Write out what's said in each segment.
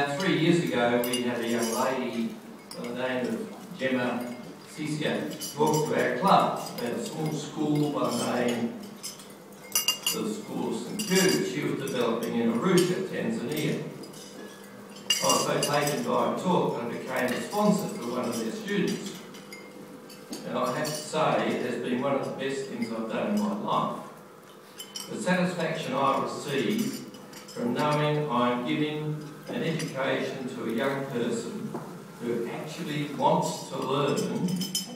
About 3 years ago, we had a young lady by the name of Gemma Rice talk to our club about a small school by the name of the School of St Jude she was developing in Arusha, Tanzania. I was so taken by a talk and I became a sponsor for one of their students. And I have to say, it has been one of the best things I've done in my life. The satisfaction I receive from knowing I'm giving an education to a young person who actually wants to learn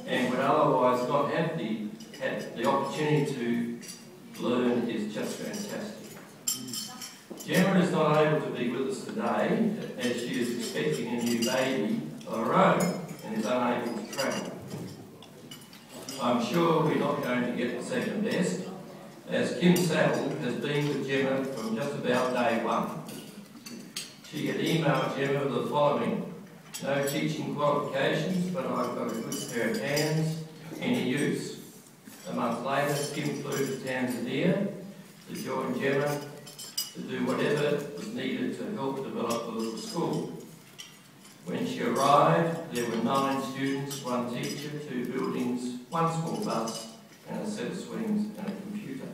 and would otherwise not have the opportunity to learn is just fantastic. Gemma is not able to be with us today as she is expecting a new baby of her own and is unable to travel. I'm sure we're not going to get the second best, as Kim Saville has been with Gemma from just about day one. She had emailed Gemma the following: no teaching qualifications, but I've got a good pair of hands, any use. A month later, Kim flew to Tanzania to join Gemma to do whatever was needed to help develop the little school. When she arrived, there were 9 students, 1 teacher, 2 buildings, 1 small bus, and a set of swings and a computer.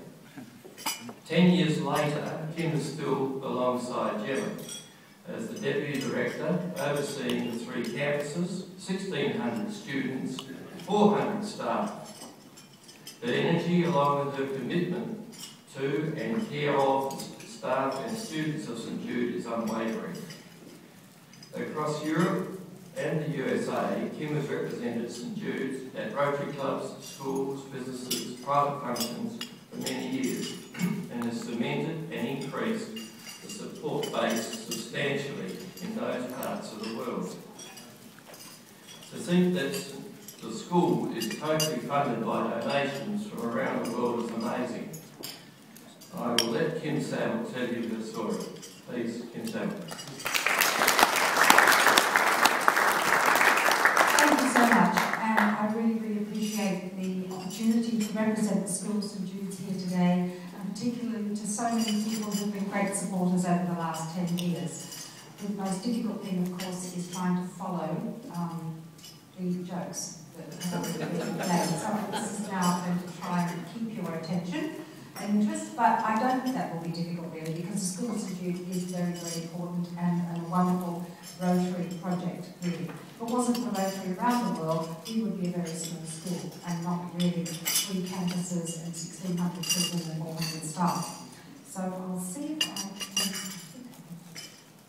10 years later, Kim is still alongside Gemma as the Deputy Director, overseeing the 3 campuses, 1,600 students, 400 staff. Her energy, along with her commitment to and care of staff and students of St Jude, is unwavering. Across Europe and the USA, Kim has represented St Jude's at Rotary clubs, schools, businesses, private functions for many years and has cemented and increased the support base substantially in those parts of the world. To think that the school is totally funded by donations from around the world is amazing. I will let Kim Saville tell you her story. Please, Kim Saville. Thank you so much, and I really, really appreciate the opportunity to represent the School of St Jude's here today, and particularly to so many people who have been great supporters over the last 10 years. The most difficult thing, of course, is trying to follow the jokes that have been played. So this is now going to try and keep your attention and interest, but I don't think that will be difficult really, because the School of St Jude is very, very important and a wonderful Rotary project really. If it wasn't for Rotary around the world, we would be a very small school and not really 3 campuses and 1,600 children and 400 staff. So I'll see if I can...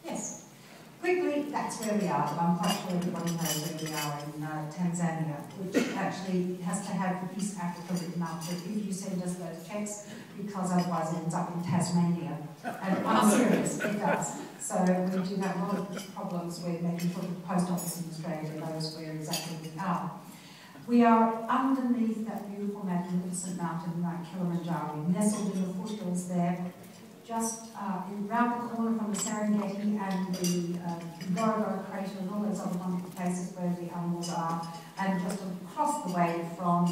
Yes. Quickly, that's where we are, but I'm quite sure everybody knows where we are in Tanzania, which actually has to have East Africa written out if you send us those checks, because otherwise it ends up in Tasmania. And I'm serious, it does. So we do have a lot of problems with making sure the post office in Australia knows where exactly we are. We are underneath that beautiful, magnificent mountain, Mount Kilimanjaro, nestled in the foothills there, just round the corner from the Serengeti and the Ngorongoro crater and all those other wonderful places where the animals are, and just across the way from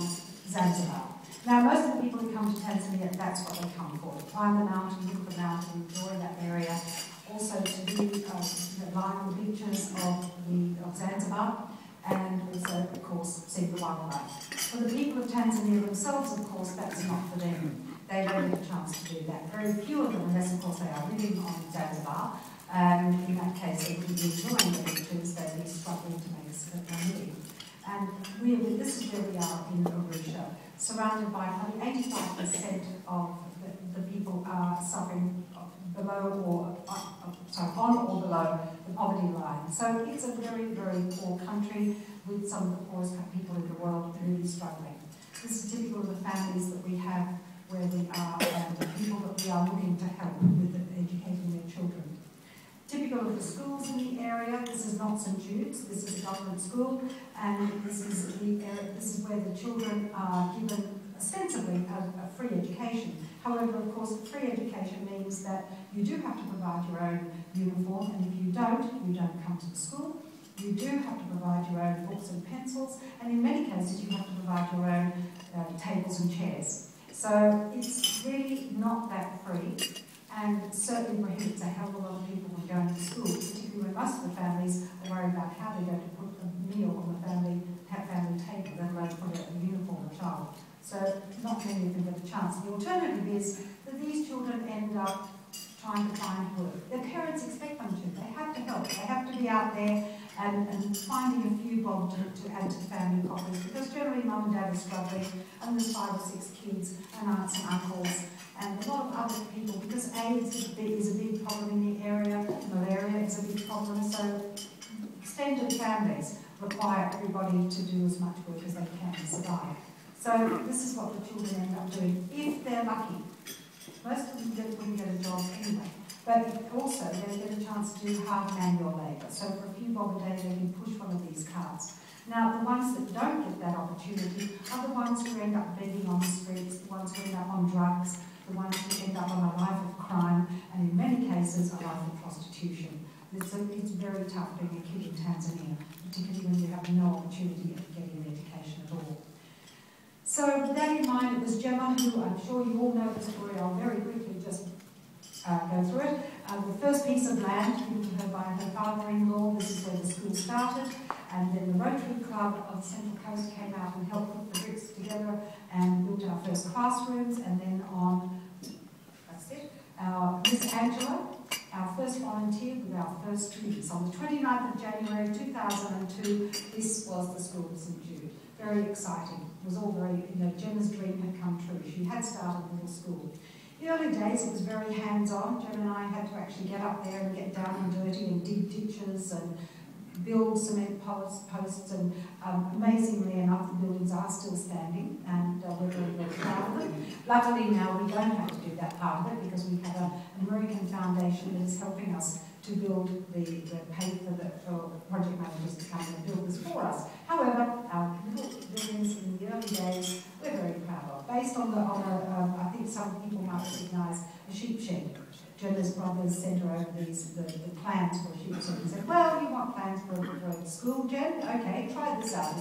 Zanzibar. Now, most of the people who come to Tanzania, that's what they come for. To climb the mountain, look at the mountain, enjoy that area. Also to do lie on the beaches of Zanzibar, and also, of course, see the wildlife. For the people of Tanzania themselves, of course, that's not for them. They don't get a chance to do that. Very few of them, unless of course they are living on Zanzibar, in that case they wouldn't be enjoying the beaches, they'd be struggling to make a living. And this is where we are in Arusha, surrounded by probably 85% of the people are suffering below or, on or below the poverty line. So it's a very, very poor country with some of the poorest people in the world really struggling. This is typical of the families that we have where we are and the people that we are looking to help with educating their children. Typical of the schools in the area, this is not St Jude's, this is a government school, and this is the area, this is where the children are given ostensibly a free education. However, of course, free education means that you do have to provide your own uniform, and if you don't come to the school. You do have to provide your own books and pencils, and in many cases you have to provide your own tables and chairs. So it's really not that free, and certainly prohibits a hell of a lot of people from going to school, particularly when most of the families are worried about how they're going to put a meal on the family table, let alone put a uniform or child. So not many of them get a chance. The alternative is that these children end up trying to find work. Their parents expect them to. They have to help. They have to be out there and finding a few bob to add to family coffers, because generally mum and dad are struggling and there's 5 or 6 kids and aunts and uncles and a lot of other people, because AIDS is a big problem in the area, malaria is a big problem, so extended families require everybody to do as much work as they can to survive. So this is what the children end up doing, if they're lucky. Most of them wouldn't get a job anyway, but also they get a chance to do hard manual labour. So for a few bob a day they can push one of these carts. Now the ones that don't get that opportunity are the ones who end up begging on the streets, the ones who end up on drugs, the ones who end up on a life of crime, and in many cases a life of prostitution. It's very tough being a kid in Tanzania, particularly when you have no opportunity of getting an education at all. So with that in mind, it was Gemma, who I'm sure you all know the story. I'll very quickly just go through it. The first piece of land given to her by her father-in-law, this is where the school started, and then the Rotary Club of the Central Coast came out and helped put the bricks together and built our first classrooms, and then on, that's it, Miss Angela, our first volunteer with our first students. On the 29th of January 2002, this was the School of St Jude. Very exciting. It was all very, Gemma's dream had come true. She had started a little school. In the early days, it was very hands-on. Gemma and I had to actually get up there and get down and dirty and dig ditches and build cement posts, and amazingly enough, the buildings are still standing, and we're very, very proud of them. Luckily now we don't have to do that part of it, because we have an American foundation that is helping us to build pay for project managers to come and build this for us. However, our little buildings in the early days, we're very proud of. Based on I think some people might recognise a sheep shed. Gemma's brothers sent her over the plans for a sheep shed and said, well, you want plans for a school, Jen? Okay, try this out.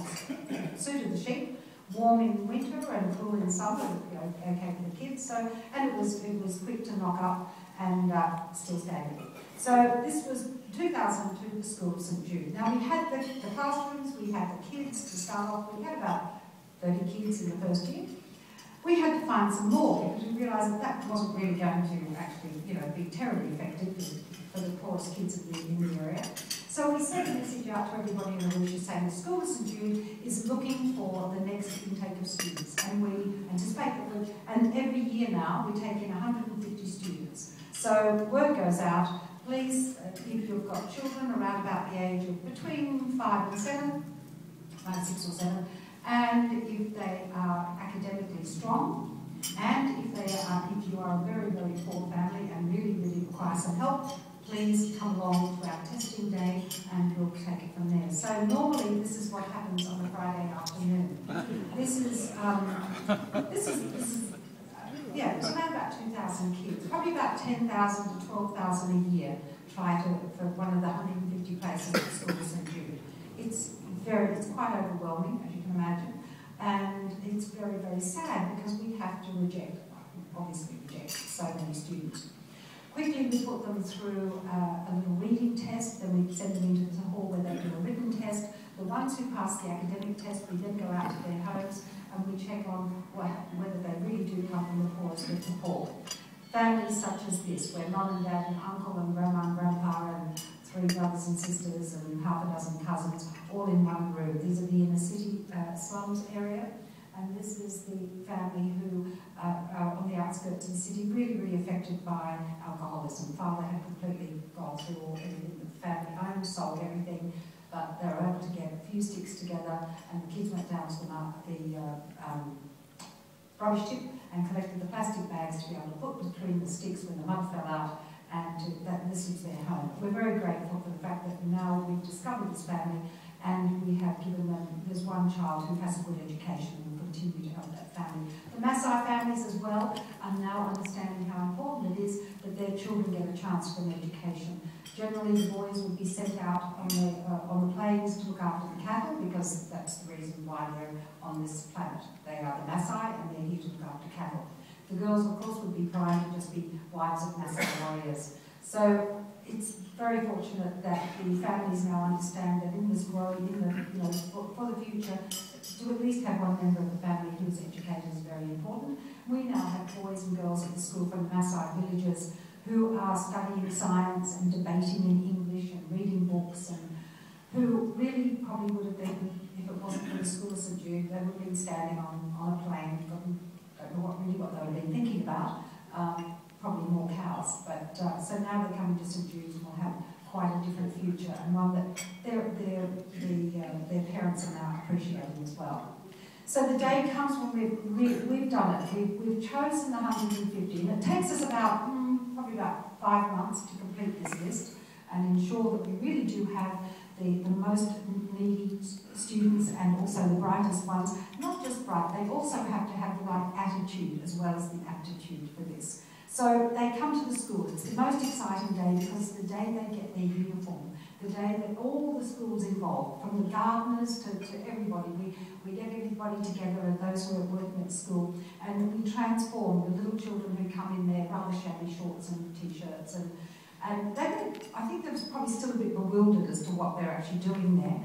It's suited the sheep. Warm in winter and cool in summer, okay for the kids. So, and it was quick to knock up and still standing. So this was 2002, the School of St Jude. Now we had the classrooms, we had the kids to start off. We had about 30 kids in the first year. We had to find some more, because we realised that wasn't really going to actually, be terribly effective for the poorest kids in the area. So we sent a message out to everybody in Arusha saying the School of St Jude is looking for the next intake of students, and we anticipate that and every year now we take in 150 students. So word goes out, please, if you've got children around about the age of between 5 and 7, around 6 or 7, and if they are academically strong, and if you are a very, very poor family and really, really require some help, please come along to our testing day and we'll take it from there. So normally this is what happens on a Friday afternoon. This is it's around about 2,000 kids, probably about 10,000 to 12,000 a year try for one of the 150 places at School of St Jude. It's quite overwhelming, as you can imagine, and it's very, very sad because we have to obviously reject so many students. Quickly we put them through a little reading test, then we send them into the hall where they do a written test. The ones who pass the academic test, we then go out to their homes and we check on whether they really do come from the poorest of the poor. Families such as this, where mum and dad and uncle and grandma and grandpa and 3 brothers and sisters and half a dozen cousins, all in one room. These are the inner city slums area, and this is the family who are on the outskirts of the city, really, really affected by alcoholism. Father had completely gone through everything that the family owned, sold everything, but they were able to get a few sticks together, and the kids went down to the rubbish tip and collected the plastic bags to be able to put between the sticks when the mud fell out, and this was their home. We're very grateful for the fact that now we've discovered this family and we have given them, there's one child who has a good education and will continue to help that family. The Maasai families as well are now understanding how important it is that their children get a chance for an education. Generally the boys would be sent out on the plains to look after the cattle, because that's the reason why they're on this planet. They are the Maasai and they're here to look after cattle. The girls, of course, would be primed to just be wives of Maasai warriors. So it's very fortunate that the families now understand that in this growing, for the future, to at least have one member of the family who is educated is very important. We now have boys and girls at the school from the Maasai villages who are studying science and debating in English and reading books, and who really probably would have been, if it wasn't for the School of St Jude, they would have been standing on a plane from, don't know what they would have been thinking about, probably more cows. But so now they're coming to St Jude's and will have quite a different future, and one that their parents are now appreciating as well. So the day comes when we've done it. We've chosen the 150, and it takes us about probably about 5 months to complete this list and ensure that we really do have the most needy students and also the brightest ones. Not just bright, they also have to have the right attitude as well as the aptitude for this. So they come to the school. It's the most exciting day because it's the day they get their uniform, the day that all the schools involved, from the gardeners to everybody. We get everybody together and those who are working at school, and we transform the little children who come in there rather shabby shorts and t-shirts. And I think they're probably still a bit bewildered as to what they're actually doing there,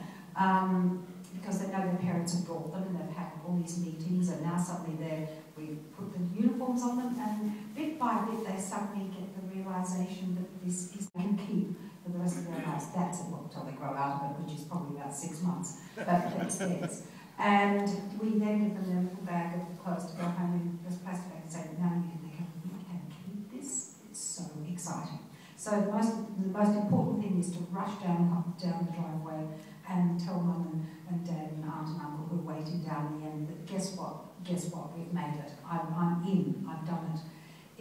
because they know their parents have brought them and they've had all these meetings, and now suddenly we put the uniforms on them, and bit by bit they suddenly get the realisation that this is they can keep for the rest of their lives. That's it, until they grow out of it, which is probably about 6 months, but that's theirs. And we then give them their little bag of clothes to go home in this plastic bag and say, now you can keep this. It's so exciting. So the most important thing is to rush down the driveway and tell mum and dad and aunt and uncle who are waiting down the end that guess what, we've made it. I'm in, I've done it.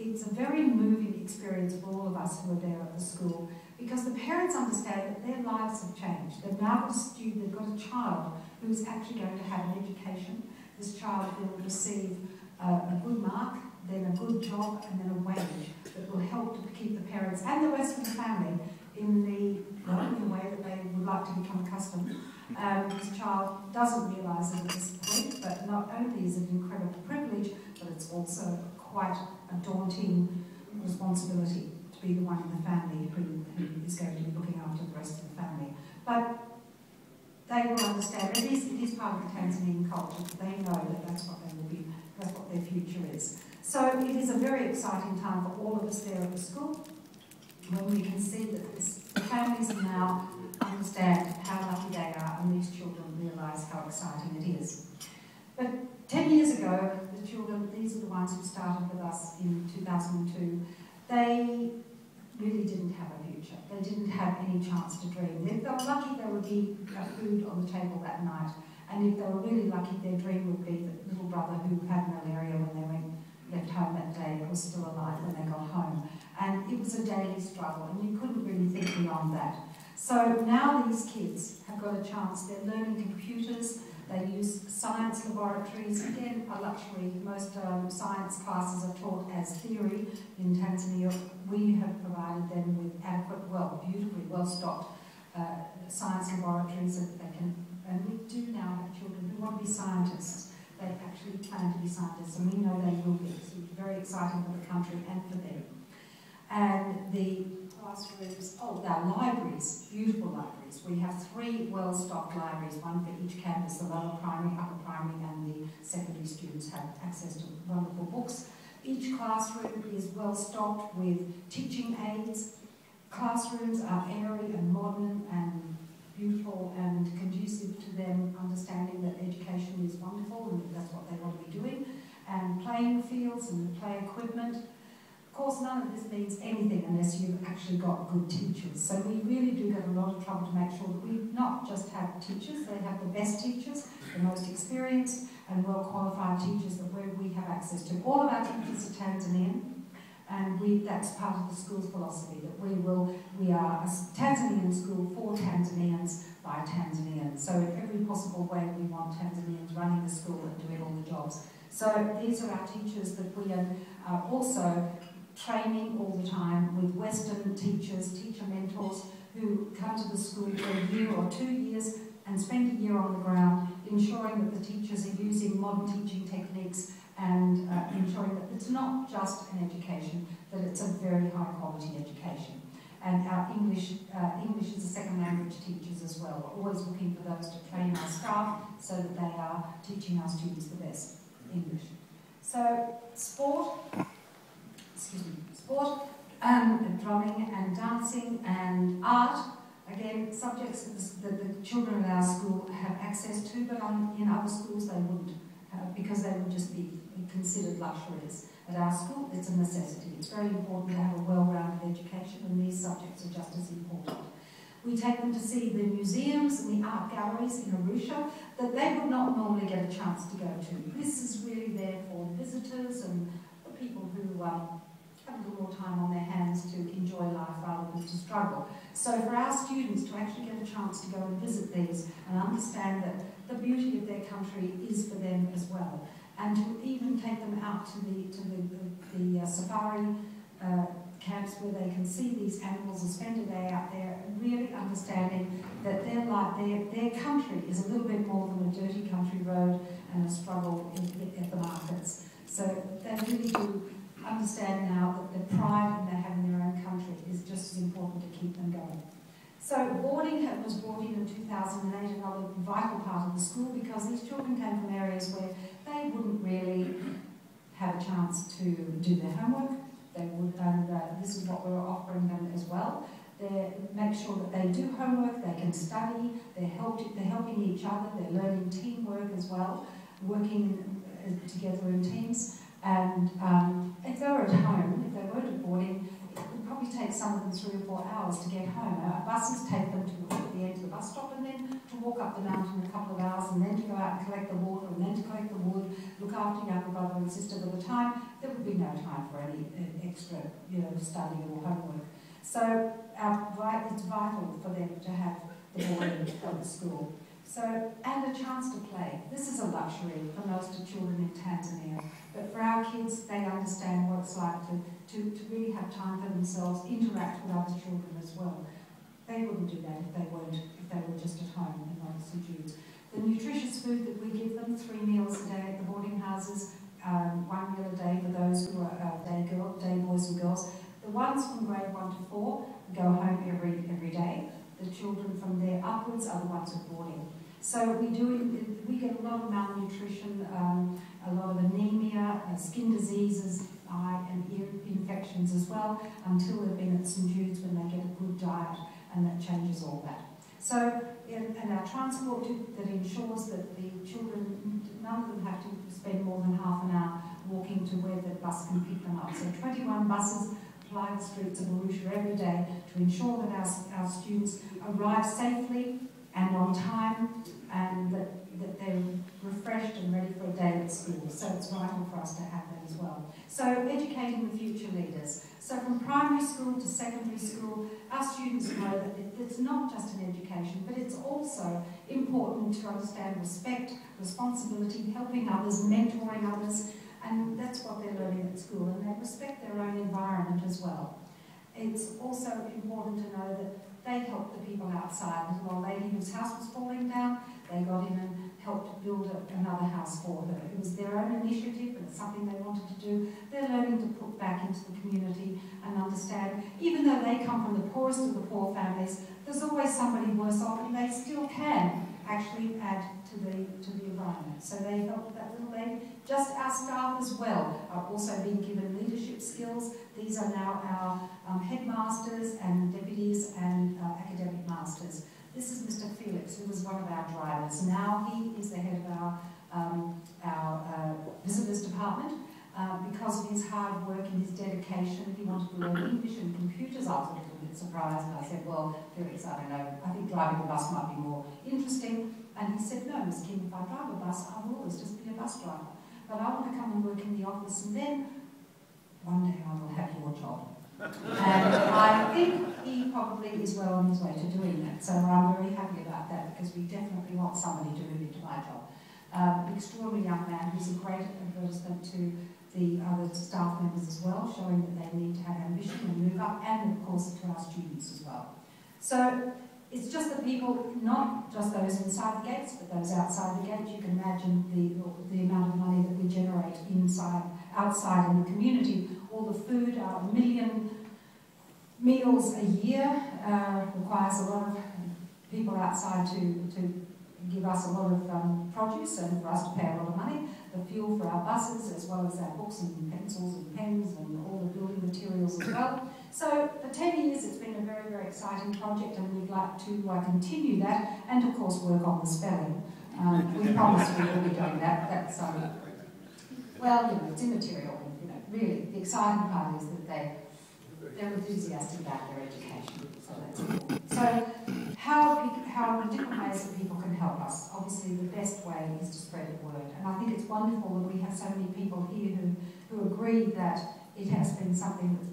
It's a very moving experience for all of us who are there at the school, because the parents understand that their lives have changed. They've now got a student, they've got a child who's actually going to have an education. This child will receive a good mark, then a good job, and then a wage that will help to keep the parents and the rest of the family in the way that they would like to become accustomed. This child doesn't realise it at this point, but not only is it an incredible privilege, but it's also quite a daunting responsibility to be the one in the family who is going to be looking after the rest of the family. But they will understand it is part of the Tanzanian culture. They know that that's what they will be, that's what their future is. So it is a very exciting time for all of us there at the school, when we can see that the families now understand how lucky they are, and these children realise how exciting it is. But 10 years ago, the children, these are the ones who started with us in 2002, they really didn't have a future. They didn't have any chance to dream. If they were lucky, there would be food on the table that night. And if they were really lucky, their dream would be that little brother who had malaria when they left home that day was still alive when they got home. And it was a daily struggle, and you couldn't really think beyond that. So now these kids have got a chance. They're learning computers. They use science laboratories. Again, a luxury. Most science classes are taught as theory in Tanzania. We have provided them with adequate, beautifully well-stocked science laboratories that they can. And we do now have children who want to be scientists. They actually plan to be scientists, and we know they will be. So it's very exciting for the country and for them. And the classrooms, our libraries, beautiful libraries. We have 3 well-stocked libraries, one for each campus. The lower primary, upper primary, and the secondary students have access to wonderful books. Each classroom is well-stocked with teaching aids. Classrooms are airy and modern and beautiful and conducive to them understanding that education is wonderful and that's what they want to be doing. And playing fields and play equipment. Of course, none of this means anything unless you've actually got good teachers. So we really do get a lot of trouble to make sure that we not just have teachers, they have the best teachers, the most experienced and well-qualified teachers that we have access to. All of our teachers are Tanzanian, and that's part of the school's philosophy, that we are a Tanzanian school for Tanzanians by Tanzanians. So in every possible way we want Tanzanians running the school and doing all the jobs. So these are our teachers that we are also training all the time with Western teachers, teacher mentors, who come to the school for a year or 2 years and spend a year on the ground, ensuring that the teachers are using modern teaching techniques and ensuring that it's not just an education, that it's a very high quality education. and our English as a second language teachers as well. We're always looking for those to train our staff so that they are teaching our students the best English. So sport, drumming and dancing and art, again, subjects that the children at our school have access to, but in other schools they wouldn't, because they would just be considered luxuries. At our school, it's a necessity. It's very important to have a well-rounded education, and these subjects are just as important. We take them to see the museums and the art galleries in Arusha that they would not normally get a chance to go to. This is really there for visitors and for people who have a little more time on their hands to enjoy life rather than to struggle. So for our students to actually get a chance to go and visit these and understand that the beauty of their country is for them as well, and to even take them out to the safari camps where they can see these animals and spend a day out there, and really understanding that their country is a little bit more than a dirty country road and a struggle at the markets. So they really do understand now that the pride they have in their own country is just as important to keep them going. So boarding was brought in 2008, another vital part of the school, because these children came from areas where they wouldn't really have a chance to do their homework. They would, and this is what we're offering them as well. They make sure that they do homework, they can study, they're helping each other, they're learning teamwork as well, working together in teams. And if they were at home, if they weren't at boarding, it would probably take some of them 3 or 4 hours to get home. Buses take them to the end of the bus stop, and then to walk up the mountain a couple of hours, and then to go out and collect the water, and then to collect the wood, look after younger brother and sister. By the time, there would be no time for any extra, study or homework. So it's vital for them to have the boarding at the school. So, and a chance to play. This is a luxury for most of children in Tanzania. But for our kids, they understand what it's like to really have time for themselves, interact with other children as well. They wouldn't do that if they were just at home and not at St Jude's. The nutritious food that we give them, 3 meals a day at the boarding houses, 1 meal a day for those who are day boys and girls. The ones from grade 1 to 4 go home every day. The children from there upwards are the ones at boarding. So we get a lot of malnutrition, a lot of anemia, skin diseases, eye and ear infections as well, until they've been at St Jude's when they get a good diet, and that changes all that. So, and our transport that ensures that the children, none of them have to spend more than half an hour walking to where the bus can pick them up. So 21 buses ply the streets of Arusha every day to ensure that our students arrive safely and on time, and that they're refreshed and ready for a day at school. So it's vital for us to have that as well. So educating the future leaders. So from primary school to secondary school, our students know that it's not just an education, but it's also important to understand respect, responsibility, helping others, mentoring others, and that's what they're learning at school, and they respect their own environment as well. It's also important to know that they help the people outside. There's a lady whose house was falling down. They got in and helped build another house for her. It was their own initiative, and it's something they wanted to do. They're learning to put back into the community and understand, even though they come from the poorest of the poor families, there's always somebody worse off, and they still can actually add to the environment. So they help that little lady. Just our staff as well are also being given leadership skills. These are now our headmasters and deputies and academic masters. This is Mr. Felix, who was one of our drivers. Now he is the head of our visitors department. Because of his hard work and his dedication, he wanted to learn English and computers. I was a little bit surprised, and I said, well, Felix, I don't know, I think driving a bus might be more interesting. And he said, no, Miss Kim, if I drive a bus, I will always just be a bus driver. But I want to come and work in the office, and then one day I will have your job. And I think he probably is well on his way to doing that. So I'm very happy about that, because we definitely want somebody to move into my job. An extraordinary young man who's a great advertisement to the other staff members as well, showing that they need to have ambition and move up, and of course to our students as well. So it's just the people, not just those inside the gates, but those outside the gates. You can imagine the amount of money that we generate outside in the community. All the food, 1 million meals a year requires a lot of people outside to give us a lot of produce and for us to pay a lot of money. The fuel for our buses, as well as our books and pencils and pens and all the building materials as well. So for 10 years it's been a very, very exciting project, and we'd like to continue that, and of course work on the spelling. We promise we will be doing that. That's well, it's immaterial. Really, the exciting part is that they're enthusiastic about their education. So that's important. So how are different ways that people can help us? Obviously, the best way is to spread the word, and I think it's wonderful that we have so many people here who agree that it has been something that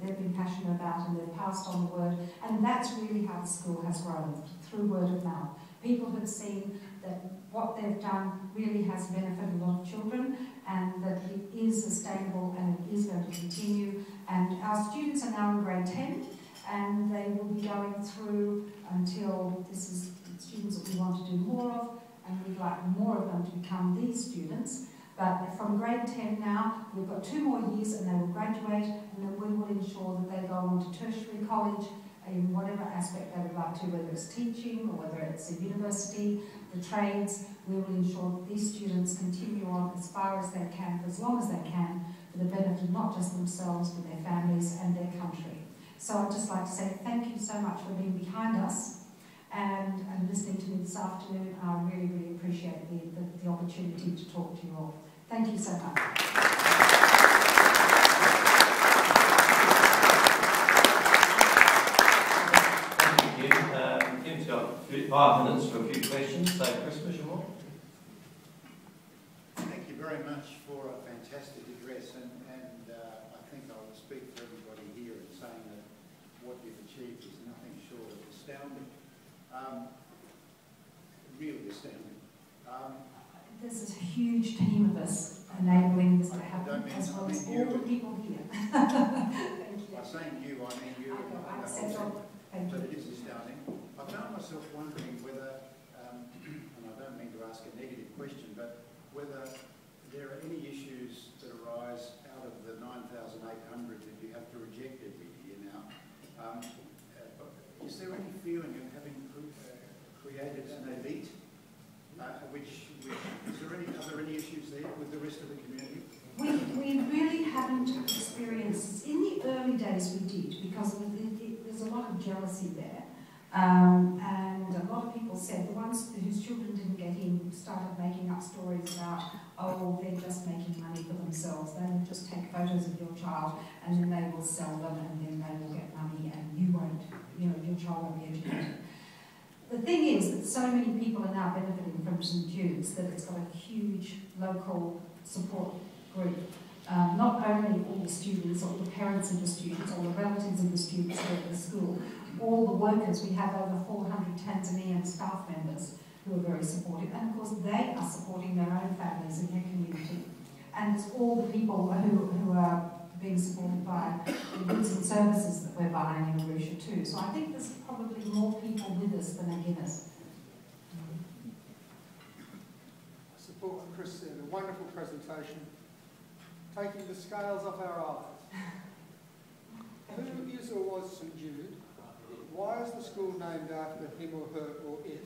they've been passionate about, and they've passed on the word, and that's really how the school has grown, through word of mouth. People have seen that what they've done really has benefited a lot of children, and that it is sustainable and it is going to continue. And our students are now in grade 10, and they will be going through until this is students that we want to do more of, and we'd like more of them to become these students. But from grade 10 now, we've got 2 more years and they will graduate, and then we will ensure that they go on to tertiary college in whatever aspect they would like to, whether it's teaching or whether it's a university, the trades. We will ensure that these students continue on as far as they can, for as long as they can, for the benefit of not just themselves, but their families and their country. So I'd just like to say thank you so much for being behind us and listening to me this afternoon. I really, really appreciate the opportunity to talk to you all. Thank you so much. Kim's got 5 minutes for a few questions. So, Christmas, you want? Thank you very much for a fantastic address, and I think I will speak for everybody here in saying that what you've achieved is nothing short of astounding. Really astounding. There's a huge team of us enabling this to happen, as well as all the people here. Thank you. By saying you, I mean you. But it is astounding. I found myself wondering whether, and I don't mean to ask a negative question, but whether there are any issues that arise out of the 9,800 that you have to reject every year now. Is there any feeling of having created an elite? Are there any issues there with the rest of the community? We really haven't experienced, in the early days we did, because there's a lot of jealousy there. And a lot of people said the ones whose children didn't get in started making up stories about, oh, they're just making money for themselves. They will just take photos of your child and then they will sell them and then they will get money and you won't, your child won't be educated. The thing is that so many people are now benefiting from St Jude's that it's got a huge local support group. Not only all the students, all the parents of the students, all the relatives of the students here at the school, all the workers. We have over 400 Tanzanian staff members who are very supportive, and of course they are supporting their own families and their community. And it's all the people who are being supported by the goods and services that we're buying in Arusha too. So I think there's probably more people with us than against us. I support what Chris said, a wonderful presentation, taking the scales off our eyes. Who is or was St Jude? Why is the school named after him or her or it?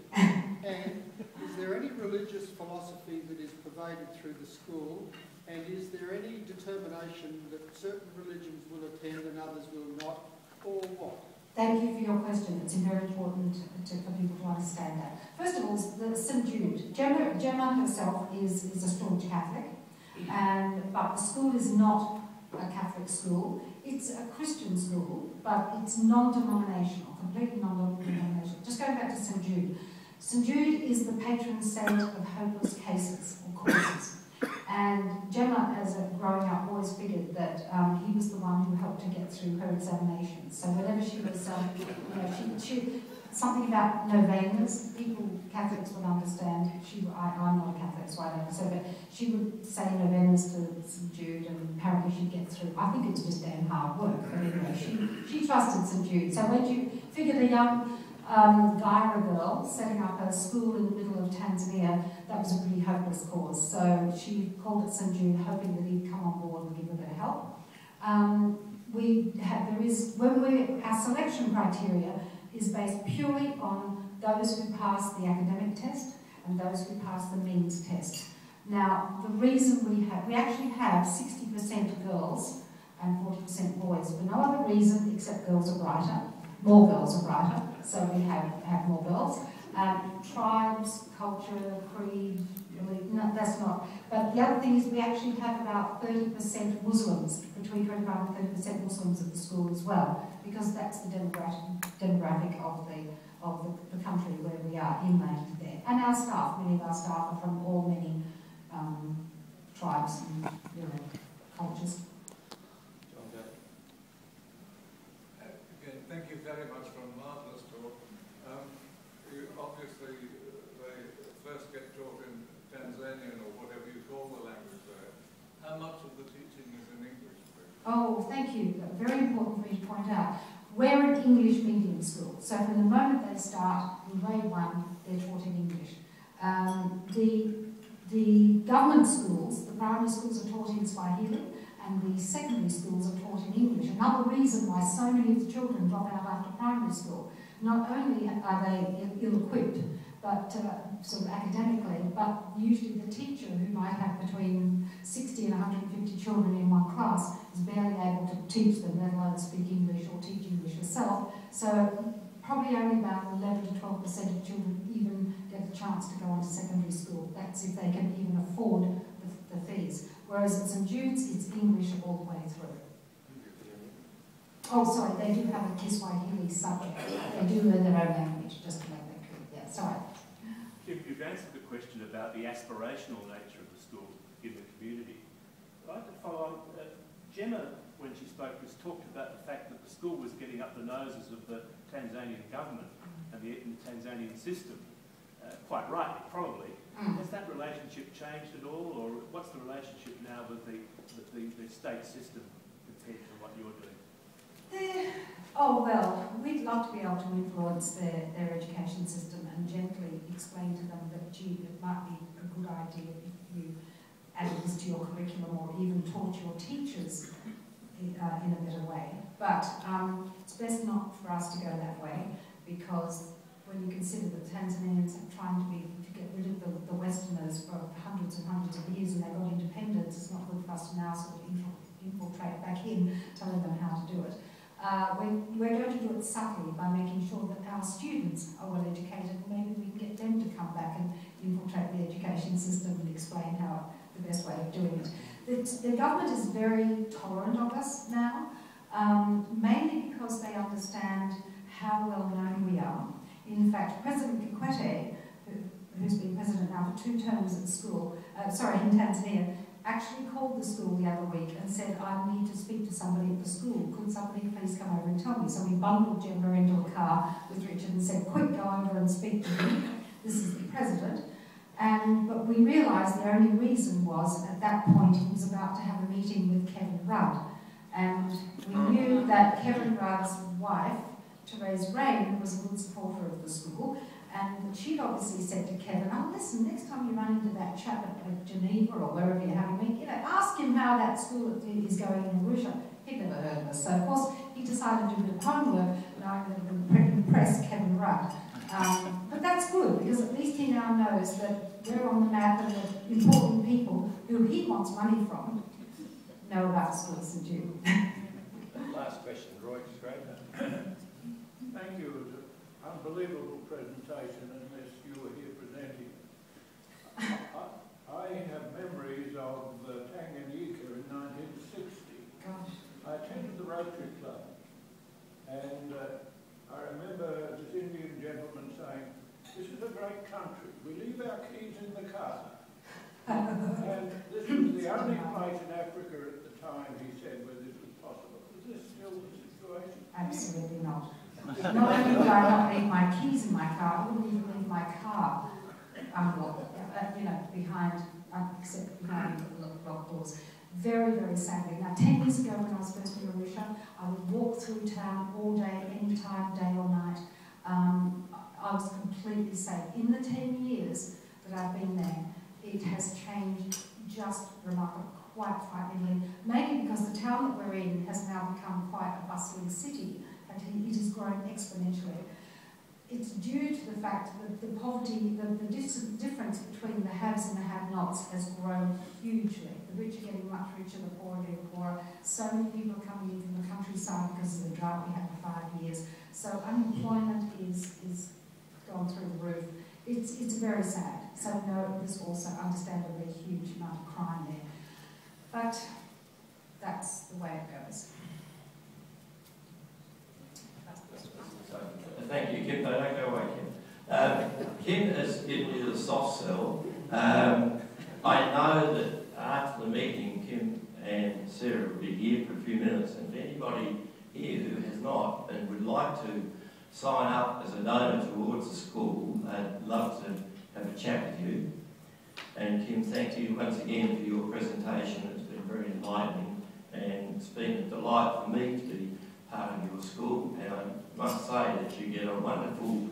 And is there any religious philosophy that is pervaded through the school? And is there any determination that certain religions will attend and others will not, or what? Thank you for your question. It's very important for people to understand that. First of all, the St Jude. Gemma herself is a staunch Catholic, but the school is not a Catholic school. It's a Christian school, but it's non-denominational, completely non-denominational. Just going back to St Jude. St Jude is the patron saint of hopeless cases or causes. And Gemma, as a growing up, always figured that he was the one who helped her get through her examinations. So whenever she was, something about novenas, Catholics would understand. I'm not a Catholic, so I don't know. But she would say novenas to St Jude, and apparently she'd get through. I think it was just damn hard work, but anyway, she trusted St Jude. So when you figured a young guy or a girl setting up a school in the middle of Tanzania, that was a pretty hopeless cause. So she called it St Jude, hoping that he'd come on board and give a bit of help. our selection criteria is based purely on those who pass the academic test and those who pass the means test. Now, the reason we actually have 60% girls and 40% boys for no other reason except girls are brighter, more girls are brighter, so we have more girls. Tribes, culture, creed, no, that's not. But the other thing is we actually have about 30% Muslims, between 25 and 30% Muslims at the school as well, because that's the demographic of the country where we are, inland there. And our staff, many of our staff are from all many tribes and cultures. Again, thank you very much for a marvellous talk. You obviously, they first get taught in Tanzanian or whatever you call the language there. How much of the teaching is in English? Oh, thank you. Very important for you to point out. We're an English medium school, so from the moment they start in grade 1, they're taught in English. The government schools, the primary schools are taught in Swahili, and the secondary schools are taught in English. Another reason why so many of the children drop out after primary school, not only are they ill-equipped, but sort of academically, but usually the teacher, who might have between 60 and 150 children in one class, is barely able to teach them, let alone speak English or teach English herself. So probably only about 11 to 12% of children even get a chance to go on to secondary school. That's if they can even afford the fees. Whereas at St Jude's, it's English all the way through. Oh, sorry, they do have a Kiswahili subject. They do learn their own language, just to make that clear. Yeah, sorry. You've answered the question about the aspirational nature of the school in the community. I'd like to follow on. Gemma, when she spoke, talked about the fact that the school was getting up the noses of the Tanzanian government and the Tanzanian system. Quite rightly, probably. Has that relationship changed at all, or what's the relationship now with the state system compared to what you're doing? Oh, well, we'd love to be able to influence their education system and gently explain to them that, gee, it might be a good idea if you added this to your curriculum or even taught your teachers in a better way. But it's best not for us to go that way, because when you consider that Tanzanians are trying to get rid of the Westerners for hundreds and hundreds of years and they got independence, it's not good for us to now sort of infiltrate back in, telling them how to do it. We're going to do it subtly by making sure that our students are well educated, and maybe we can get them to come back and infiltrate the education system and explain how the best way of doing it. The government is very tolerant of us now, mainly because they understand how well known we are. In fact, President Kikwete, who's been president now for 2 terms at school, in Tanzania, actually called the school the other week and said, I need to speak to somebody at the school. Could somebody please come over and tell me? So we bundled Gemma into a car with Richard and said, quick, go over and speak to him. This is the president. But we realised the only reason was, at that point, he was about to have a meeting with Kevin Rudd. And we knew that Kevin Rudd's wife, Therese Rain, was a good supporter of the school, and she'd obviously said to Kevin, oh, listen, next time you run into that chap at Geneva or wherever you're having me, ask him how that school is going in Arusha. He'd never heard of us. So, of course, he decided to do a bit of homework, knowing that it would impress Kevin Rudd. But that's good, because at least he now knows that we're on the map and the important people who he wants money from know about the School of St Jude. Last question, Roy, great. Thank you. It was an unbelievable presentation, unless you were here presenting. I have memories of Tanganyika in 1960. Gosh. I attended the Rotary Club, and I remember this Indian gentleman saying, this is a great country. We leave our keys in the car. And this was the only place in Africa at the time, he said, where this was possible. Is this still the situation? Absolutely not. Not only would I not leave my keys in my car, I wouldn't even leave my car behind, except behind the locked doors. Very, very sadly. Now, 10 years ago when I was first in Arusha, I would walk through town all day, any time, day or night. I was completely safe. In the 10 years that I've been there, it has changed just remarkably. quite frighteningly, mainly because the town that we're in has now become quite a bustling city, and it has grown exponentially. It's due to the fact that the poverty, the difference between the haves and the have-nots has grown hugely. The rich are getting much richer, the poor are getting poorer. So many people are coming in from the countryside because of the drought we had for 5 years. So unemployment is gone through the roof. It's very sad. So no, there's also understandably a huge amount of crime there. But that's the way it goes. Thank you, Kim. No, don't go away, Kim. Kim is giving me the soft sell. I know that after the meeting, Kim and Sarah will be here for a few minutes, and if anybody here who has not and would like to sign up as a donor towards the school, I'd love to have a chat with you. And Kim, thank you once again for your presentation. It's been very enlightening, and it's been a delight for me to be part of your school, and I must say that you get a wonderful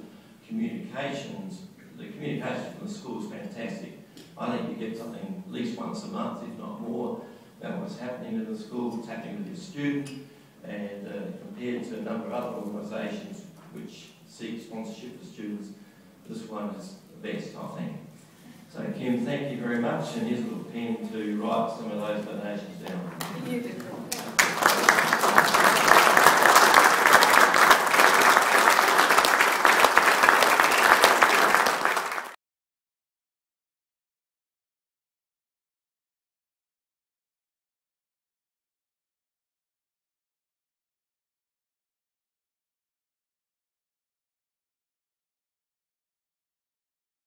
communications. The communication from the school is fantastic. I think you get something at least once a month, if not more, about what's happening in the school, what's happening with your student, and compared to a number of other organisations which seek sponsorship for students, this one is the best, I think. So Kim, thank you very much, and here's a little pen to write some of those donations down.